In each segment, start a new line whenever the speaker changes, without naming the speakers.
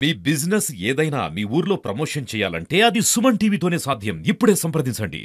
మీ business ఏదైనా మీ ఊర్లో promotion చేయాలంటే అది సుమన్ టీవీతోనే సాధ్యం. ఇప్పుడే సంప్రదించండి.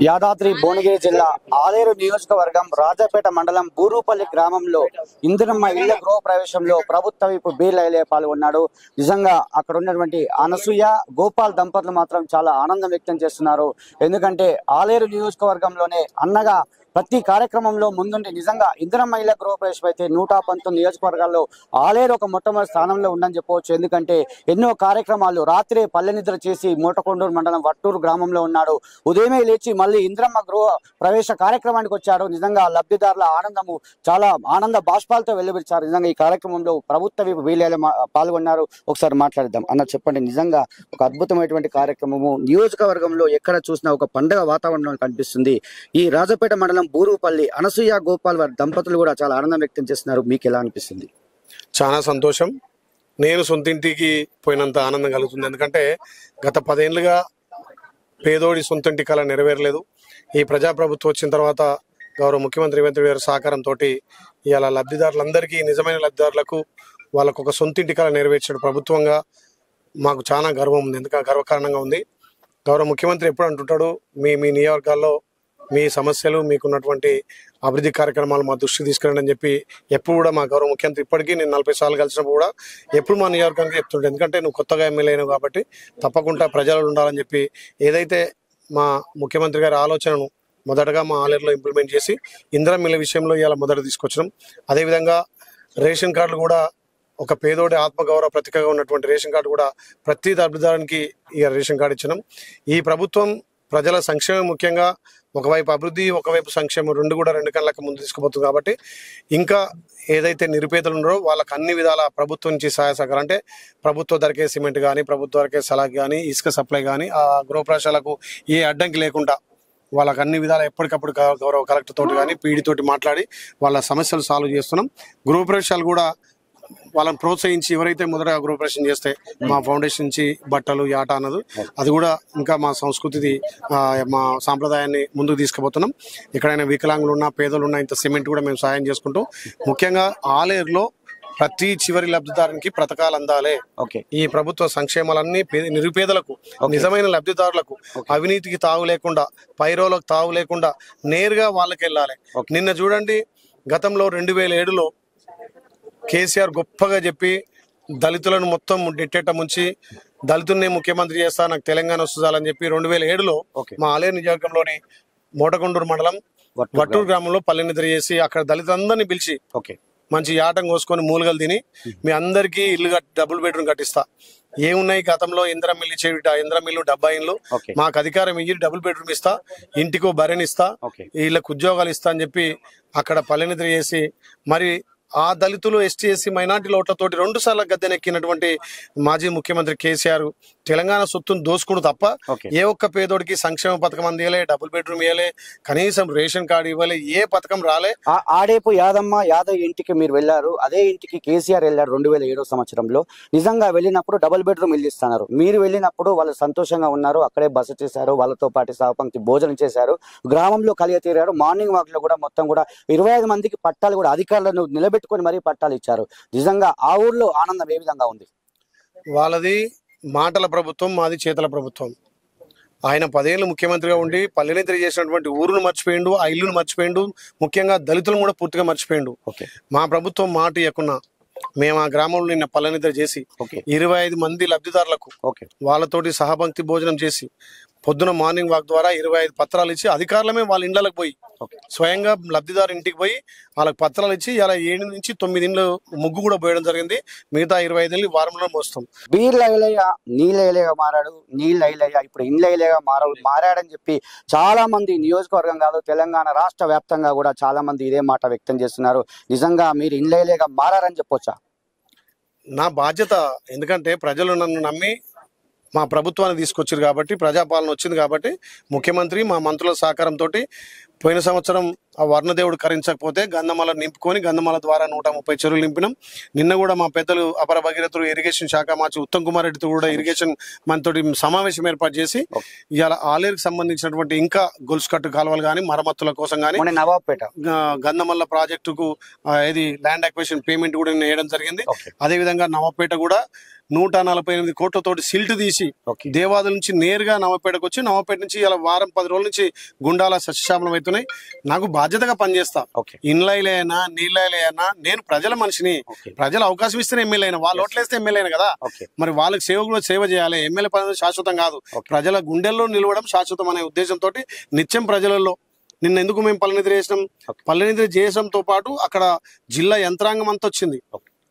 యాదాద్రి భువనగిరి జిల్లా ఆలేరు నియోజకవర్గం రాజపేట మండలం బూరుపల్లి గ్రామంలో ఇందిరమ్మ ఇళ్ల గృహ ప్రవేశంలో ప్రభుత్వ వైపు బీర్లైలే పాల్గొన్నాడు. నిజంగా అక్కడ ఉన్నటువంటి అనసూయ గోపాల్ దంపతులు మాత్రం చాలా ఆనందం వ్యక్తం చేస్తున్నారు. ఎందుకంటే ఆలేరు నియోజకవర్గంలోనే అన్నగా ప్రతి కార్యక్రమంలో ముందుండి నిజంగా ఇందిరమ్మ ఇళ్ల గృహ ప్రవేశం అయితే 119 నియోజకవర్గాల్లో ఆలేరు ఒక మొట్టమొదటి స్థానంలో ఉందని చెప్పవచ్చు. ఎందుకంటే ఎన్నో కార్యక్రమాలు రాత్రే పల్లె నిద్ర చేసి మోటకొండూరు మండలం వట్టూరు గ్రామంలో ఉన్నాడు. ఉదయమే లేచి మళ్ళీ ఇందిరమ్మ గృహ ప్రవేశ కార్యక్రమానికి వచ్చాడు. నిజంగా లబ్ధిదారుల ఆనందము చాలా ఆనంద బాష్పాలతో వెలువరిచారు. నిజంగా ఈ కార్యక్రమంలో ప్రభుత్వ వీళ్ళు పాల్గొన్నారు. ఒకసారి మాట్లాడిద్దాం. అన్న చెప్పండి, నిజంగా ఒక అద్భుతమైనటువంటి కార్యక్రమము నియోజకవర్గంలో ఎక్కడ చూసినా ఒక పండుగ వాతావరణం కనిపిస్తుంది. ఈ రాజపేట మండలం బూరుపల్లి అనసూయ గోపాల్ వారి దంపతులు కూడా చాలా ఆనందం వ్యక్తం చేస్తున్నారు. మీకు ఎలా అనిపిస్తుంది?
చాలా సంతోషం. నేను సొంతింటికి పోయినంత ఆనందం కలుగుతుంది. ఎందుకంటే గత 10 ఏళ్ళుగా పేదోడి సొంతింటి కళ నెరవేరలేదు. ఈ ప్రజాప్రభుత్వం వచ్చిన తర్వాత గౌరవ ముఖ్యమంత్రి రేవంత్ రెడ్డి గారి సహకారంతో ఇవాళ లబ్ధిదారులందరికీ, నిజమైన లబ్ధిదారులకు వాళ్ళకు ఒక సొంతింటి కళ నెరవేర్చాడు ప్రభుత్వంగా. మాకు చాలా గర్వం ఉంది. ఎందుకంటే గర్వకారణంగా ఉంది. గౌరవ ముఖ్యమంత్రి ఎప్పుడు అంటుంటాడు, మీ నియోజకవర్గాల్లో మీ సమస్యలు, మీకున్నటువంటి అభివృద్ధి కార్యక్రమాలు మా దృష్టికి తీసుకురండి అని చెప్పి ఎప్పుడు కూడా మా గౌరవ ముఖ్యమంత్రి ఇప్పటికీ నేను 40 సార్లు కలిసినప్పుడు కూడా ఎప్పుడు మా నియోజకవర్గానికి చెప్తుండే. ఎందుకంటే నువ్వు కొత్తగా ఎమ్మెల్యే అయినావు కాబట్టి తప్పకుండా ప్రజలు ఉండాలని చెప్పి ఏదైతే మా ముఖ్యమంత్రి గారి ఆలోచనను మొదటగా మా ఆలేరులో ఇంప్లిమెంట్ చేసి ఇందిరమ్మ ఇళ్ల విషయంలో ఇవాళ మొదట తీసుకొచ్చినాం. అదేవిధంగా రేషన్ కార్డులు కూడా ఒక పేదోడి ఆత్మగౌరవ ప్రతీకగా ఉన్నటువంటి రేషన్ కార్డు కూడా ప్రతి లబ్ధిదారునికి ఇక రేషన్ కార్డు ఇచ్చినాం. ఈ ప్రభుత్వం ప్రజల సంక్షేమం ముఖ్యంగా, ఒకవైపు అభివృద్ధి, ఒకవైపు సంక్షేమం రెండు కళ్ళకి ముందు తీసుకుపోతుంది. కాబట్టి ఇంకా ఏదైతే నిరుపేదలు ఉన్నారో వాళ్ళకి అన్ని విధాల ప్రభుత్వం నుంచి సహాయ సహకారం, అంటే ప్రభుత్వ ధరకే సిమెంట్ కానీ, ప్రభుత్వ ధరకే సలాక్ కానీ, ఇసుక సప్లై కానీ, ఆ గృహప్రవేశాలకు ఏ అడ్డంకి లేకుండా వాళ్ళకి అన్ని విధాలు ఎప్పటికప్పుడు గౌరవ కలెక్టర్ తోటి కానీ, పీడీ తోటి మాట్లాడి వాళ్ళ సమస్యలు సాల్వ్ చేస్తున్నాం. గృహప్రవేశాలు కూడా వాళ్ళని ప్రోత్సహించి ఎవరైతే మొదటగా గృహప్రవేశం చేస్తే మా ఫౌండేషన్ నుంచి బట్టలు యాట అన్నది అది కూడా ఇంకా మా సంస్కృతిది, మా సాంప్రదాయాన్ని ముందుకు తీసుకుపోతున్నాం. ఎక్కడైనా వికలాంగులు ఉన్నా, పేదలు ఉన్నా ఇంత సిమెంట్ కూడా మేము సాయం చేసుకుంటూ, ముఖ్యంగా ఆలేరులో ప్రతి చివరి లబ్ధిదారునికి పథకాలు అందాలే. ఈ ప్రభుత్వ సంక్షేమాలన్నీ నిరుపేదలకు, నిజమైన లబ్ధిదారులకు, అవినీతికి తావు లేకుండా, పైరోలకు తావు లేకుండా నేరుగా వాళ్ళకి వెళ్ళాలి. నిన్న చూడండి, గతంలో 2007లో కేసీఆర్ గొప్పగా చెప్పి దళితులను మొత్తం డిట్టేట ముంచి దళితుల్ని ముఖ్యమంత్రి చేస్తా, నాకు తెలంగాణ వస్తుందని చెప్పి 2007లో మా ఆలేరు నియోజకవర్గంలోని మోటకొండూరు మండలం వట్టూరు గ్రామంలో పల్లె నిద్ర చేసి అక్కడ దళితులందరినీ పిలిచి మంచి యాటం కోసుకొని మూలుగలు తిని మీ అందరికీ ఇల్లు డబుల్ బెడ్రూమ్ కట్టిస్తా, ఏమున్నాయి గతంలో ఇందిరమ్మ ఇల్లు ఇచ్చేవి, ఇందిరమ్మ ఇల్లు 70 ఇండ్లు, మాకు అధికారం ఇయ్యి డబుల్ బెడ్రూమ్ ఇస్తా, ఇంటికో బర్రెని ఇస్తా, వీళ్ళకి ఉద్యోగాలు ఇస్తా అని చెప్పి అక్కడ పల్లె నిద్ర చేసి, మరి ఆ దళితులు ఎస్టీ ఎస్సీ మైనార్టీ ఓట్లతోటి 2 సార్లు గద్దెనెక్కినటువంటి మాజీ ముఖ్యమంత్రి కేసీఆర్ తెలంగాణ సొత్తును దోసుకుడు తప్ప ఏ ఒక్క పేదోడికి సంక్షేమ పథకం అందియలే, డబుల్ బెడ్రూమ్ ఇవ్వలే, కనీసం రేషన్ కార్డు ఇవ్వలే, ఏ పథకం రాలే.
ఆడేపు యాదవ్ ఇంటికి మీరు వెళ్ళారు, అదే ఇంటికి కేసీఆర్ వెళ్ళారు 2007 సంవత్సరంలో. నిజంగా వెళ్ళినప్పుడు డబుల్ బెడ్రూమ్ ఇల్లు ఇస్తున్నారు. మీరు వెళ్ళినప్పుడు వాళ్ళు సంతోషంగా ఉన్నారు, అక్కడే బస చేశారు, వాళ్ళతో పాటు సహపంక్తి భోజనం చేశారు, గ్రామంలో కలియ తీరారు. మార్నింగ్ వాక్ లో కూడా మొత్తం కూడా 25 మందికి పట్టాలు కూడా అధికారులను నిలబెట్టుకొని మరీ పట్టాలు ఇచ్చారు. నిజంగా ఆ ఊర్లో ఆనందం ఏ విధంగా ఉంది?
వాళ్ళది మాటల ప్రభుత్వం, మాది చేతల ప్రభుత్వం. ఆయన 10 ఏళ్ళు ముఖ్యమంత్రిగా ఉండి పల్లెనిద్ర చేసినటువంటి ఊరును మర్చిపోయిండు, ఆ ఇల్లును మర్చిపోయిండు, ముఖ్యంగా దళితులను కూడా పూర్తిగా మర్చిపోయిండు. మా ప్రభుత్వం మాట ఇవ్వకున్నా మేము ఆ గ్రామంలో నిన్న పల్లెనిద్ర చేసి 25 మంది లబ్ధిదారులకు వాళ్ళతోటి సహపంక్తి భోజనం చేసి పొద్దున మార్నింగ్ వాక్ ద్వారా 25 పత్రాలు ఇచ్చి అధికారులమే వాళ్ళ ఇండ్లకు పోయి స్వయంగా లబ్ధిదారు ఇంటికి పోయి వాళ్ళకి పత్రాలు ఇచ్చి ఇలా 7 నుంచి 9 ఇండ్లు ముగ్గు కూడా పోయడం జరిగింది. మిగతా 25 ఇండ్లు వారంలో మోస్తాం.
బీర్లైలయ్య నీళ్ళైలయ్యగా మారాడు, నీళ్ళైలయ్య ఇప్పుడు ఇండ్లైలయ్యగా మారాడని చెప్పి చాలా మంది నియోజకవర్గం కాదు తెలంగాణ రాష్ట్ర వ్యాప్తంగా కూడా చాలా మంది ఇదే మాట వ్యక్తం చేస్తున్నారు. నిజంగా మీరు ఇండ్లైలయ్యగా మారారని చెప్పొచ్చా?
నా బాధ్యత, ఎందుకంటే ప్రజలు నన్ను నమ్మి మా ప్రభుత్వాన్ని తీసుకొచ్చారు కాబట్టి, ప్రజాపాలన వచ్చింది కాబట్టి, ముఖ్యమంత్రి మా మంత్రుల సహకారంతో పోయిన సంవత్సరం ఆ వర్ణదేవుడు కరించకపోతే గంధమాల నింపుకొని గంధమాల ద్వారా 130 చెరువులు నింపినాం. నిన్న కూడా మా పెద్దలు అపర భగీరథులు ఇరిగేషన్ శాఖ మార్చి ఉత్తమ్ కుమార్ రెడ్డితో కూడా ఇరిగేషన్ మనతోటి సమావేశం ఏర్పాటు చేసి ఇవాళ ఆలేరుకు సంబంధించినటువంటి ఇంకా గొలుసుకట్టు కాలువలు కానీ మరమ్మతుల కోసం కానీ
నవాబ్పేట
గంధమల్ల ప్రాజెక్టుకు ఏది ల్యాండ్ అక్విజిషన్ పేమెంట్ కూడా వేయడం జరిగింది. అదేవిధంగా నవాబ్పేట కూడా 148 కోట్లతోటి సిల్ట్ తీసి దేవాదుల నుంచి నేరుగా నవాబ్పేటకు వచ్చి నవాబ్పేట నుంచి ఇలా వారం 10 రోజుల నుంచి గుండాల సస్యశ్యామలం అవుతున్నాయి. నాకు బాధ్యతగా పనిచేస్తా. ఇన్లైలైనా నీళ్ళైనా నేను ప్రజల మనిషిని. ప్రజలు అవకాశం ఇస్తేనే ఎమ్మెల్యే అయినా, వాళ్ళు ఓట్లేస్తే ఎమ్మెల్యే అయినా కదా. మరి వాళ్ళకి సేవ కూడా సేవ చేయాలి. ఎమ్మెల్యే పని శాశ్వతం కాదు, ప్రజల గుండెల్లో నిలవడం శాశ్వతం అనే ఉద్దేశంతో నిత్యం ప్రజలలో నిన్న ఎందుకు మేము పల్లెనిద్ర చేసినాం, పల్లెనిద్ర చేయడంతో పాటు అక్కడ జిల్లా యంత్రాంగం అంతా వచ్చింది.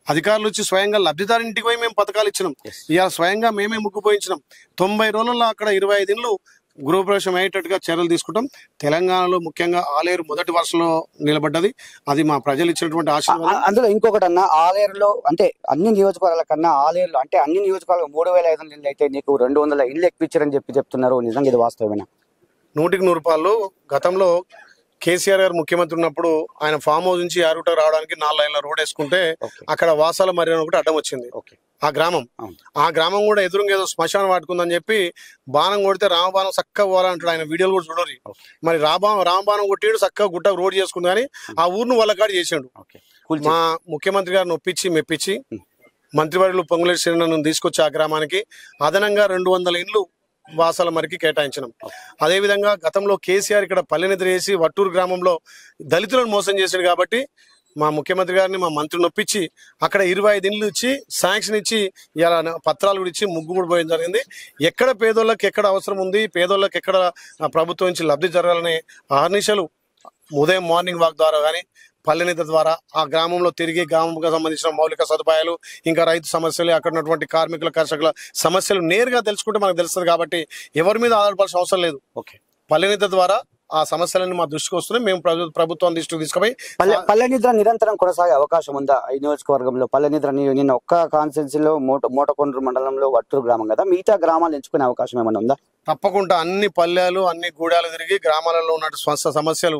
అధికారులు వచ్చి స్వయంగా లబ్ధిదారు ఇంటికి పోయి మేము పథకాలు ఇచ్చినాం. ఇవాళ స్వయంగా మేమే ముగ్గుపోయించినాం. 90 రోజుల్లో అక్కడ 25 ఇండ్లు గృహప్రవేశం అయ్యేటట్టుగా చర్యలు తీసుకుంటాం. తెలంగాణలో ముఖ్యంగా ఆలేరు మొదటి వరుసలో నిలబడ్డది. అది మా ప్రజలు ఇచ్చినటువంటి ఆశీర్వాదం.
అందులో ఇంకొకటి అన్న, ఆలేరులో అంటే అన్ని నియోజకవర్గాల కన్నా ఆలేరులో అంటే అన్ని నియోజకవర్గాలు 3500 ఇళ్ళు అయితే నీకు 200 ఇళ్ళు ఎక్కువిచ్చారని చెప్తున్నారు. నిజంగా ఇది వాస్తవమేనా?
100కి 100 రూపాయలు. గతంలో కేసీఆర్ గారు ముఖ్యమంత్రి ఉన్నప్పుడు ఆయన ఫామ్ హౌస్ నుంచి యారుట రావడానికి 4 లైన్ల రోడ్ వేసుకుంటే అక్కడ వాసాల మరి ఒకటి అడ్డం వచ్చింది. ఆ గ్రామం కూడా ఎదురుగా ఏదో శ్మశానం వాడుకుందని చెప్పి బాణం కొడితే రామబాణం చక్కగా పోవాలంటాడు. ఆయన వీడియోలు కూడా చూడరు. మరి రామబాణం కొట్టాడు, చక్కగా గుట్ట రోడ్ చేసుకుంది. కానీ ఆ ఊరిని వాళ్ళకాడు చేసాడు. మా ముఖ్యమంత్రి గారిని మెప్పించి మంత్రివర్యులు పొంగులేటి శ్రీను తీసుకొచ్చి ఆ గ్రామానికి అదనంగా 200 ఇండ్లు వాసాల మరికి కేటాయించినాం. అదేవిధంగా గతంలో కేసీఆర్ ఇక్కడ పల్లెనిద్ర వేసి వట్టూరు గ్రామంలో దళితులను మోసం చేశాడు కాబట్టి మా ముఖ్యమంత్రి గారిని మా మంత్రి నొప్పించి అక్కడ 25 ఇండ్లు ఇచ్చి శాంక్షన్ ఇచ్చి ఇలా పత్రాలు కూడా ఇచ్చి ముగ్గు కూడా పోయడం జరిగింది. ఎక్కడ పేదోళ్ళకి ఎక్కడ అవసరం ఉంది, పేదోళ్ళకి ఎక్కడ ప్రభుత్వం నుంచి లబ్ధి జరగాలనే అహర్నిశలు ఉదయం మార్నింగ్ వాక్ ద్వారా కానీ పల్లెనిద్ర ద్వారా ఆ గ్రామంలో తిరిగి గ్రామంకు సంబంధించిన మౌలిక సదుపాయాలు ఇంకా రైతు సమస్యలు అక్కడ ఉన్నటువంటి కార్మికుల కర్షకుల సమస్యలు నేరుగా తెలుసుకుంటే మనకు తెలుస్తుంది. కాబట్టి ఎవరి మీద ఆధారపడాల్సిన అవసరం లేదు. పల్లెనిద్ర ద్వారా ఆ సమస్యలన్నీ మా దృష్టికి వస్తున్నాయి. మేము ప్రభుత్వం దృష్టికి తీసుకుపోయి
పల్లెనిద్ర నిరంతరం కొనసాగే అవకాశం ఉందా ఈ నియోజకవర్గంలో? పల్లెనిద్ర నిన్న ఒక్క కాన్స్టిట్యున్సీలో మోటకొండ్రు మండలంలో వట్టూరు గ్రామం కదా, మిగతా గ్రామాలు ఎంచుకునే అవకాశం ఏమైనా ఉందా?
తప్పకుండా అన్ని పల్లెలు అన్ని గూడాలు తిరిగి గ్రామాలలో ఉన్న స్వస్థ సమస్యలు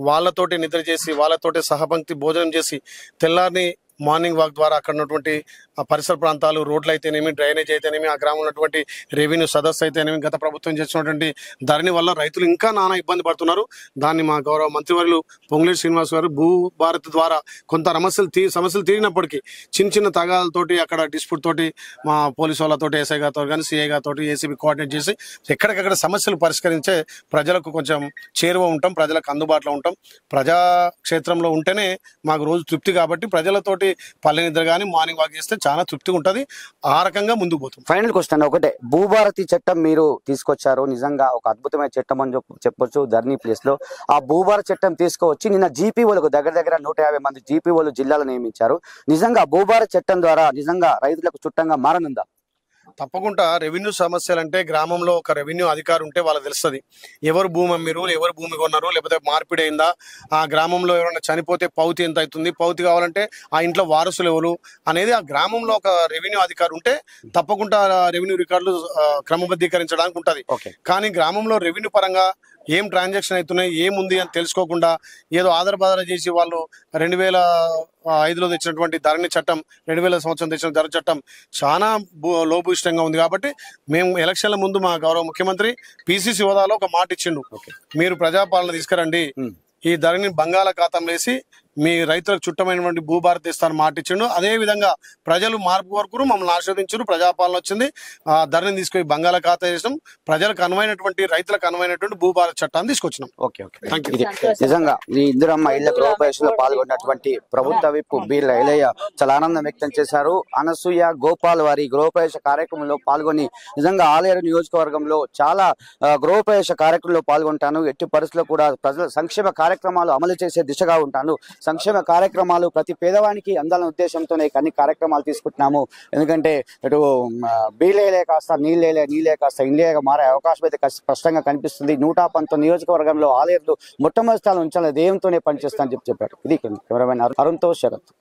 వాళ్ళతోటి నిద్ర చేసి వాళ్ళతోటి సహపంక్తి భోజనం చేసి తెల్లారిని మార్నింగ్ వాక్ ద్వారా అక్కడ ఉన్నటువంటి ఆ పరిసర ప్రాంతాలు రోడ్లు అయితేనేమి, డ్రైనేజ్ అయితేనేమి, ఆ గ్రామం ఉన్నటువంటి రెవెన్యూ సదస్సు అయితేనేమి, గత ప్రభుత్వం చేసినటువంటి ధరణి వల్ల రైతులు ఇంకా నానా ఇబ్బంది పడుతున్నారు. దాన్ని మా గౌరవ మంత్రివర్యులు పొంగులేటి శ్రీనివాస్ గారు భూభారత్ ద్వారా కొంత సమస్యలు తీరినప్పటికీ చిన్న తగాలతోటి అక్కడ డిస్ప్యూట్ తోటి మా పోలీసు వాళ్ళతోటి ఎస్ఐ గారితో కానీ సిఐ గారితో ఏసీబీ కోఆర్డినేట్ చేసి ఎక్కడికక్కడ సమస్యలు పరిష్కరించే ప్రజలకు కొంచెం చేరువ ఉంటాం, ప్రజలకు అందుబాటులో ఉంటాం. ప్రజాక్షేత్రంలో ఉంటేనే మాకు రోజు తృప్తి. కాబట్టి ప్రజలతోటి పల్లెనిద్ర కానీ మార్నింగ్ వాక్ చేస్తే చాలా తృప్తిగా ఉంటది. ఆ రకంగా ముందుకు పోతుంది.
ఫైనల్ క్వశ్చన్ ఒకటే, భూభారతి చట్టం మీరు తీసుకొచ్చారు, నిజంగా ఒక అద్భుతమైన చట్టం అని చెప్పొచ్చు ధర్నీ ప్లేస్ లో. ఆ భూభారతి చట్టం తీసుకువచ్చి నిన్న జీపీఓలకు దగ్గర 150 మంది జీపీఓలు జిల్లాలో నియమించారు. నిజంగా భూభారతి చట్టం ద్వారా నిజంగా రైతులకు చుట్టంగా మారనుందా?
తప్పకుండా. రెవెన్యూ సమస్యలు అంటే గ్రామంలో ఒక రెవెన్యూ అధికారి ఉంటే వాళ్ళకి తెలుస్తుంది ఎవరు భూమి అమ్మిరు, ఎవరు భూమి కొన్నారు, లేకపోతే మార్పిడి అయిందా, ఆ గ్రామంలో ఎవరైనా చనిపోతే పౌతి ఎంత అవుతుంది, పౌతి కావాలంటే ఆ ఇంట్లో వారసులు ఎవరు అనేది ఆ గ్రామంలో ఒక రెవెన్యూ అధికారి ఉంటే తప్పకుండా రెవెన్యూ రికార్డులు క్రమబద్ధీకరించడానికి ఉంటది. కానీ గ్రామంలో రెవెన్యూ పరంగా ఏం ట్రాన్సాక్షన్ అవుతున్నాయి, ఏముంది అని తెలుసుకోకుండా ఏదో ఆధారబాధార చేసి వాళ్ళు 2005లో తెచ్చినటువంటి ధరణి చట్టం, 2000 సంవత్సరం తెచ్చిన ధర చట్టం చాలా లోభూయిష్టంగా ఉంది. కాబట్టి మేము ఎలక్షన్ల ముందు మా గౌరవ ముఖ్యమంత్రి పిసిసి హోదాలో ఒక మాట ఇచ్చిండు, మీరు ప్రజాపాలన తీసుకురండి, ఈ ధరని బంగాళాఖాతంలో వేసి మీ రైతులకు చుట్టమైనటువంటి భూభారతి ఇస్తాను మాట ఇచ్చిండు. అదే విధంగా ప్రజలు మార్పు కోరుకురు, మమ్మల్ని ఆశీర్వదించారు, ప్రజాపాలన వచ్చింది. ఆ ధరని తీసుకొని బంగాళాఖాతం చేసినాం, ప్రజలకు అనువైనటువంటి రైతులకు అనువైనటువంటి భూభారతి చట్టాన్ని తీసుకొచ్చినాం.
నిజంగా ఈ ఇందిరమ్మ ఇళ్ల గృహప్రవేశంలో పాల్గొన్నటువంటి ప్రభుత్వ విప్ బి లైలయ్య చాలా ఆనందం వ్యక్తం చేశారు. అనసూయ గోపాల్ వారి గృహప్రవేశ కార్యక్రమంలో పాల్గొని నిజంగా ఆలేరు నియోజకవర్గంలో చాలా గృహప్రవేశ కార్యక్రమంలో పాల్గొంటాను, ఎట్టి పరిస్థితుల్లో కూడా ప్రజల సంక్షేమ కార్యక్రమాలు అమలు చేసే దిశగా ఉంటాను, సంక్షేమ కార్యక్రమాలు ప్రతి పేదవానికి అందాలనే ఉద్దేశంతోనే అన్ని కార్యక్రమాలు తీసుకుంటున్నాము. ఎందుకంటే ఇటు బీలేలే కాస్త నీళ్ళే కాస్త ఇండియాగా మారే అవకాశం అయితే స్పష్టంగా కనిపిస్తుంది. 119 నియోజకవర్గంలో ఆలేరులో మొట్టమొదటి స్థానం ఉంచాలని దేయంతోనే పనిచేస్తానని చెప్పారు. ఇది కెమెరామెన్ అరుణ్తో శరత్.